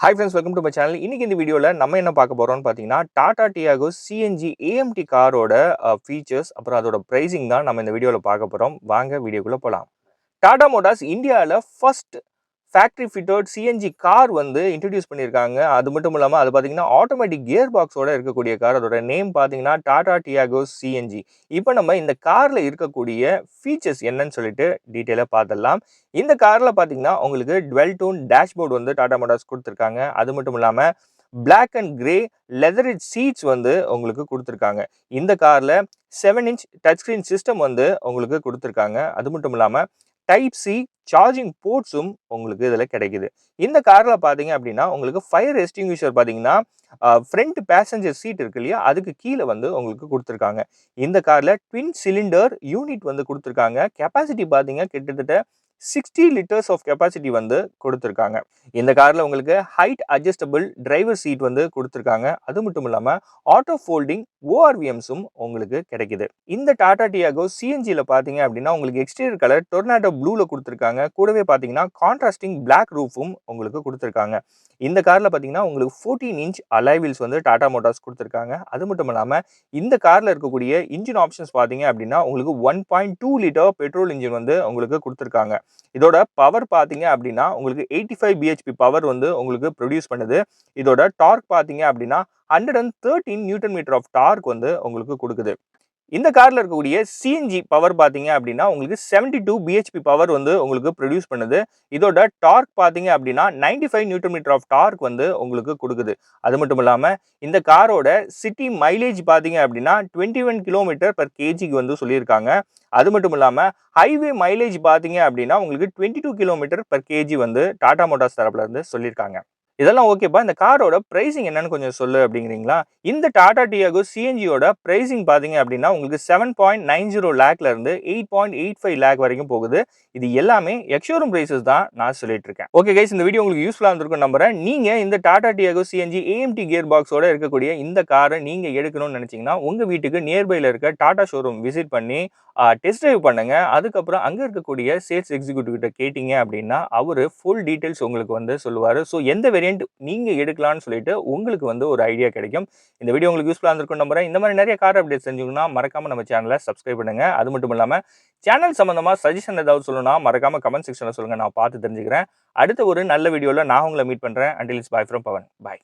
Hi friends, welcome to my channel. இன்னைக்கு இந்த வீடியோல நம்ம என்ன பார்க்க போறோம்னு பார்த்தீங்கன்னா Tata Tiago CNG AMT காரோட ஃபீச்சர்ஸ் அப்புறம் அதோட பிரைசிங் தான் நம்ம இந்த வீடியோல பார்க்க போறோம். வாங்க வீடியோக்குள்ள போலாம். டாடா மோட்டார்ஸ் இந்தியாவில் first factory fitted CNG car வந்து இன்ட்ரடியூஸ் பண்ணியிருக்காங்க. அது மட்டும் இல்லாமல் அது பார்த்தீங்கன்னா ஆட்டோமேட்டிக் கியர் பாக்ஸோட இருக்கக்கூடிய கார். அதோட நேம் பார்த்தீங்கன்னா டாடா டியாகோ சிஎன்ஜி. இப்போ நம்ம இந்த காரில் இருக்கக்கூடிய ஃபீச்சர்ஸ் என்னன்னு சொல்லிட்டு டீட்டெயிலாக பார்த்துடலாம். இந்த காரில் பார்த்தீங்கன்னா உங்களுக்கு டுவெல் டோன் டேஷ்போர்டு வந்து டாடா மோட்டார்ஸ் கொடுத்துருக்காங்க. அது மட்டும் இல்லாமல் பிளாக் அண்ட் கிரே லெதரிட் சீட்ஸ் வந்து உங்களுக்கு கொடுத்துருக்காங்க. இந்த காரில் 7-inch டச் ஸ்க்ரீன் சிஸ்டம் வந்து உங்களுக்கு கொடுத்துருக்காங்க. அது மட்டும் இல்லாமல் டைப் சி சார்ஜிங் போர்ட்ஸும் உங்களுக்கு இதில் கிடைக்குது. இந்த காரில் பார்த்தீங்க அப்படின்னா உங்களுக்கு ஃபயர் எக்ஸ்டிங்விஷர் பார்த்தீங்கன்னா ஃப்ரண்ட் பேசஞ்சர் சீட் இருக்கு இல்லையா, அதுக்கு கீழே வந்து உங்களுக்கு கொடுத்துருக்காங்க. இந்த காரில் ட்வின் சிலிண்டர் யூனிட் வந்து கொடுத்துருக்காங்க. கெப்பாசிட்டி பார்த்தீங்க கிட்டத்தட்ட 60 லிட்டர்ஸ் ஆஃப் கெப்பாசிட்டி வந்து கொடுத்துருக்காங்க. இந்த காரில் உங்களுக்கு ஹைட் அட்ஜஸ்டபிள் டிரைவர் சீட் வந்து கொடுத்துருக்காங்க. அது மட்டும் இல்லாமல் ஆட்டோ ஃபோல்டிங் ஓஆர்விஎம்ஸும் உங்களுக்கு கிடைக்குது. இந்த டாடா டியாகோ சிஎன்ஜியில் பார்த்தீங்க அப்படின்னா உங்களுக்கு எக்ஸ்டீரியர் கலர் டொர்னாடோ ப்ளூவில் கொடுத்துருக்காங்க. கூடவே பார்த்தீங்கன்னா கான்ட்ராஸ்டிங் பிளாக் ரூஃபும் உங்களுக்கு கொடுத்துருக்காங்க. இந்த காரில் பார்த்தீங்கன்னா உங்களுக்கு 14-inch அலாய் வீல்ஸ் வந்து டாடா மோட்டார்ஸ் கொடுத்துருக்காங்க. அது மட்டும் இல்லாமல் இந்த காரில் இருக்கக்கூடிய இன்ஜின் ஆப்ஷன்ஸ் பார்த்தீங்க அப்படின்னா உங்களுக்கு 1.2 லிட்டர் பெட்ரோல் இன்ஜின் வந்து உங்களுக்கு கொடுத்துருக்காங்க. இதோட பவர் பார்த்தீங்க அப்படின்னா உங்களுக்கு 85 பிஹெச்பி பவர் வந்து உங்களுக்கு ப்ரொடியூஸ் பண்ணுது. இதோட டார்க் பார்த்தீங்க அப்படின்னா 113 நியூட்டன் மீட்டர் ஆஃப் டார்க் வந்து உங்களுக்கு கொடுக்குது. இந்த காரில் இருக்கக்கூடிய சிஎன்ஜி பவர் பார்த்தீங்க அப்படின்னா உங்களுக்கு 72 பிஹெச்பி பவர் வந்து உங்களுக்கு ப்ரொடியூஸ் பண்ணுது. இதோட டார்க் பார்த்தீங்க அப்படின்னா 95 நியூட்டன் மீட்டர் ஆஃப் டார்க் வந்து உங்களுக்கு கொடுக்குது. அது மட்டும் இல்லாமல் இந்த காரோட சிட்டி மைலேஜ் பார்த்தீங்க அப்படின்னா 21 கிலோமீட்டர் பர் கேஜிக்கு வந்து சொல்லியிருக்காங்க. அது மட்டும் இல்லாமல் ஹைவே மைலேஜ் பார்த்தீங்க அப்படின்னா உங்களுக்கு 22 கிலோமீட்டர் பர் கேஜி வந்து டாடா மோட்டார்ஸ் தரப்புல இருந்து சொல்லியிருக்காங்க. இதெல்லாம் ஓகேப்பா, இந்த காரோட பிரைசிங் என்னன்னு கொஞ்சம் சொல்லு அப்படிங்கிறீங்களா? இந்த டாடா டியாகோ சிஎன்ஜியோட பிரைசிங் பார்த்தீங்க அப்படின்னா உங்களுக்கு 7.90 லேக்ல இருந்து 8.85 லேக் வரைக்கும் போகுது. இது எல்லாமே எக்ஸ்ஷோரூம் பிரைசஸ் தான் நான் சொல்லிட்டு இருக்கேன். ஓகே கைஸ், இந்த வீடியோ உங்களுக்கு யூஸ்ஃபுல்லாக இருந்திருக்கும் நம்புறேன். நீங்க இந்த Tata Tiago CNG AMT gear பாக்ஸோட இருக்கக்கூடிய இந்த காரை நீங்க எடுக்கணும்னு நினைச்சீங்கன்னா உங்க வீட்டுக்கு நியர்பைல இருக்க டாடா ஷோரூம் விசிட் பண்ணி டெஸ்ட் டிரைவ் பண்ணுங்க. அதுக்கப்புறம் அங்கே இருக்கக்கூடிய சேல்ஸ் எக்ஸிக்யூட்டிவ் கிட்ட கேட்டீங்க அப்படின்னா அவரு ஃபுல் டீட்டெயில்ஸ் உங்களுக்கு வந்து சொல்லுவார். ஸோ எந்த வேரியன்ட் நீங்கள் எடுக்கலாம்னு சொல்லிட்டு உங்களுக்கு வந்து ஒரு ஐடியா கிடைக்கும். இந்த வீடியோ உங்களுக்கு யூஸ்ஃபுல்லாக இருந்திருக்கும் நம்புறேன். இந்த மாதிரி நிறைய கார் அப்டேட் செஞ்சுக்கணும்னா மறக்காம நம்ம சேனலை சப்ஸ்கிரைப் பண்ணுங்க. அது மட்டும் இல்லாமல் சேனல் சம்பந்தமாக சஜஷன் ஏதாவது சொல்லணும்னா மறக்காம கமெண்ட் செக்ஷனில் சொல்லுங்க, நான் பார்த்து தெரிஞ்சுக்கிறேன். அடுத்த ஒரு நல்ல வீடியோவில் நான் உங்களை மீட் பண்ணுறேன். Until it's bye from Pavan. Bye.